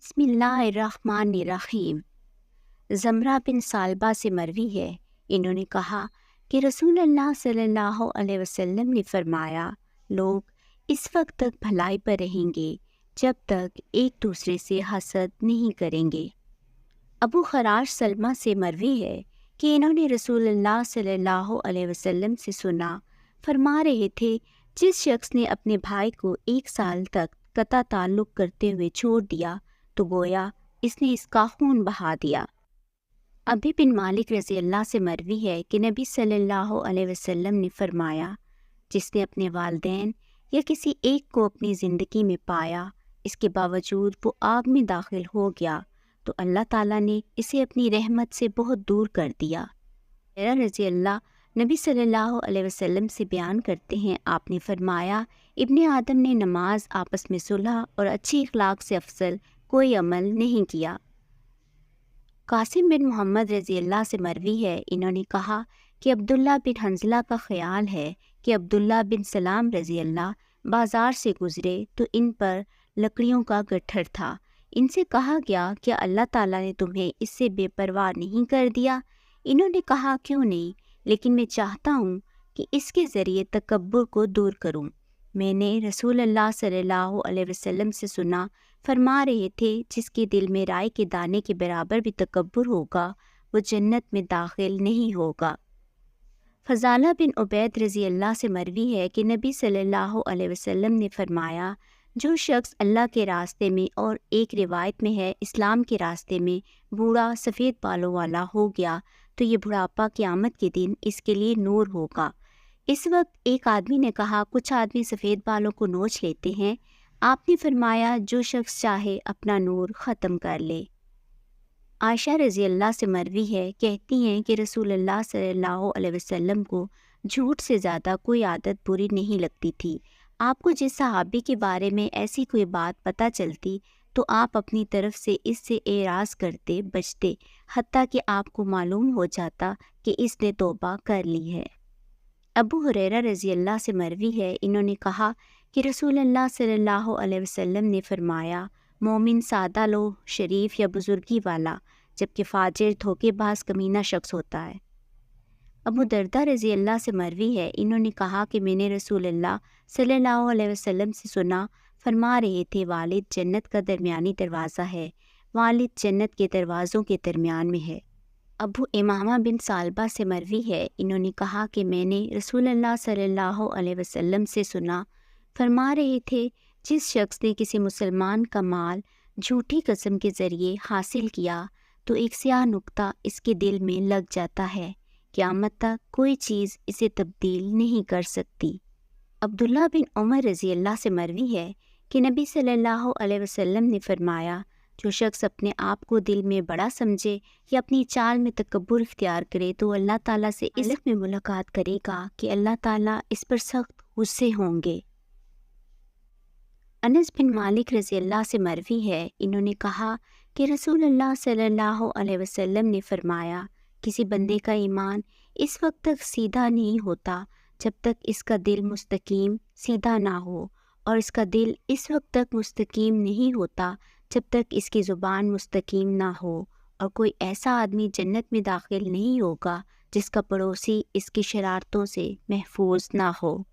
बिस्मिल्लाहिर्रहमानिर्रहीम। ज़मरा बिन सालबा से मरवी है, इन्होंने कहा कि रसूलुल्लाह सल्लल्लाहु अलैहि वसल्लम ने फरमाया, लोग इस वक्त तक भलाई पर रहेंगे जब तक एक दूसरे से हसद नहीं करेंगे। अबू खराश सलमा से मरवी है कि इन्होंने रसूलुल्लाह सल्लल्लाहु अलैहि वसल्लम से सुना, फरमा रहे थे, जिस शख्स ने अपने भाई को 1 साल तक कता ताल्लुक़ करते हुए छोड़ दिया तो गोया इसने इसका खून बहा दिया। अबी बिन मालिक रज़ी अल्लाह से मरवी है कि नबी सल्लल्लाहु अलैहि वसल्लम ने फरमाया, जिसने अपने वालिदैन या किसी एक को अपनी ज़िंदगी में पाया, इसके बावजूद वो आग में दाखिल हो गया तो अल्लाह ताला ने इसे अपनी रहमत से बहुत दूर कर दिया। मेरा रज़ी अल्लाह नबी सल्लल्लाहु अलैहि वसल्लम से बयान करते हैं, आपने फरमाया, इब्ने आदम ने नमाज, आपस में सुलह और अच्छी अखलाक से अफजल कोई अमल नहीं किया। कासिम बिन मोहम्मद रज़ी अल्लाह से मरवी है, इन्होंने कहा कि अब्दुल्ला बिन हंज़ला का ख्याल है कि अब्दुल्ला बिन सलाम रज़ी अल्लाह बाज़ार से गुज़रे तो इन पर लकड़ियों का गट्ठर था। इनसे कहा गया कि अल्लाह ताला ने तुम्हें इससे बेपरवाह नहीं कर दिया। इन्होंने कहा, क्यों नहीं, लेकिन मैं चाहता हूँ कि इसके ज़रिए तकब्बुर को दूर करूँ। मैंने रसूलुल्लाह सल्लल्लाहु अलैहि वसल्लम से सुना, फरमा रहे थे, जिसके दिल में राई के दाने के बराबर भी तकब्बुर होगा वो जन्नत में दाखिल नहीं होगा। फ़ज़ाला बिन उबैद रज़ी अल्लाह से मरवी है कि नबी सल्लल्लाहु अलैहि वसल्लम ने फरमाया, जो शख्स अल्लाह के रास्ते में और एक रिवायत में है इस्लाम के रास्ते में बूढ़ा सफ़ेद बालों वाला हो गया तो ये बुढ़ापा क़यामत के दिन इसके लिए नूर होगा। इस वक्त एक आदमी ने कहा, कुछ आदमी सफ़ेद बालों को नोच लेते हैं। आपने फरमाया, जो शख्स चाहे अपना नूर ख़त्म कर ले। आयशा रज़ी अल्लाह से मरवी है, कहती हैं कि रसूलुल्लाह सल्लल्लाहु अलैहि वसल्लम को झूठ से ज़्यादा कोई आदत बुरी नहीं लगती थी। आपको जिस सहाबी के बारे में ऐसी कोई बात पता चलती तो आप अपनी तरफ से इससे एराज़ करते बचते, हत्ता कि आपको मालूम हो जाता कि इसने तौबा कर ली है। अबू हुरैरा रज़ी अल्लाह से मरवी है, इन्होंने कहा कि रसूलुल्लाह सल्लल्लाहु अलैहि वसल्लम ने फरमाया, मोमिन सादा लो, शरीफ या बुज़ुर्गी वाला, जबकि फ़ाजिर धोखेबाज कमीना शख्स होता है। अबू दरदा रज़ी अल्लाह से मरवी है, इन्होंने कहा कि मैंने रसूलुल्लाह सल्लल्लाहु अलैहि वसल्लम से सुना, फरमा रहे थे, वालिद जन्नत का दरमियानी दरवाज़ा है, वालिद जन्नत के दरवाज़ों के दरमियान में है। अबू इमामा बिन सालबा से मरवी है, इन्होंने कहा कि मैंने रसूलुल्लाह सल्लल्लाहु अलैहि वसल्लम से सुना, फरमा रहे थे, जिस शख्स ने किसी मुसलमान का माल झूठी कसम के ज़रिए हासिल किया तो एक स्याह नुक्ता इसके दिल में लग जाता है, क़यामत तक कोई चीज़ इसे तब्दील नहीं कर सकती। अब्दुल्ला बिन उमर रज़ी अल्लाह से मरवी है कि नबी सल्लल्लाहु अलैहि वसल्लम ने फरमाया, जो शख्स अपने आप को दिल में बड़ा समझे या अपनी चाल में तकब्बुर इख्तियार करे तो अल्लाह ताला से इस में मुलाकात करेगा कि अल्लाह ताला इस पर सख्त गुस्से होंगे। अनस बिन मालिक रज़ी अल्लाह से मरवी है, इन्होंने कहा कि रसूलुल्लाह सल्लल्लाहु अलैहि वसल्लम ने फरमाया, किसी बंदे का ईमान इस वक्त तक सीधा नहीं होता जब तक इसका दिल मुस्तकीम सीधा ना हो, और इसका दिल इस वक्त तक मुस्तकीम नहीं होता जब तक इसकी ज़ुबान मुस्तकीम ना हो, और कोई ऐसा आदमी जन्नत में दाखिल नहीं होगा जिसका पड़ोसी इसकी शरारतों से महफूज ना हो।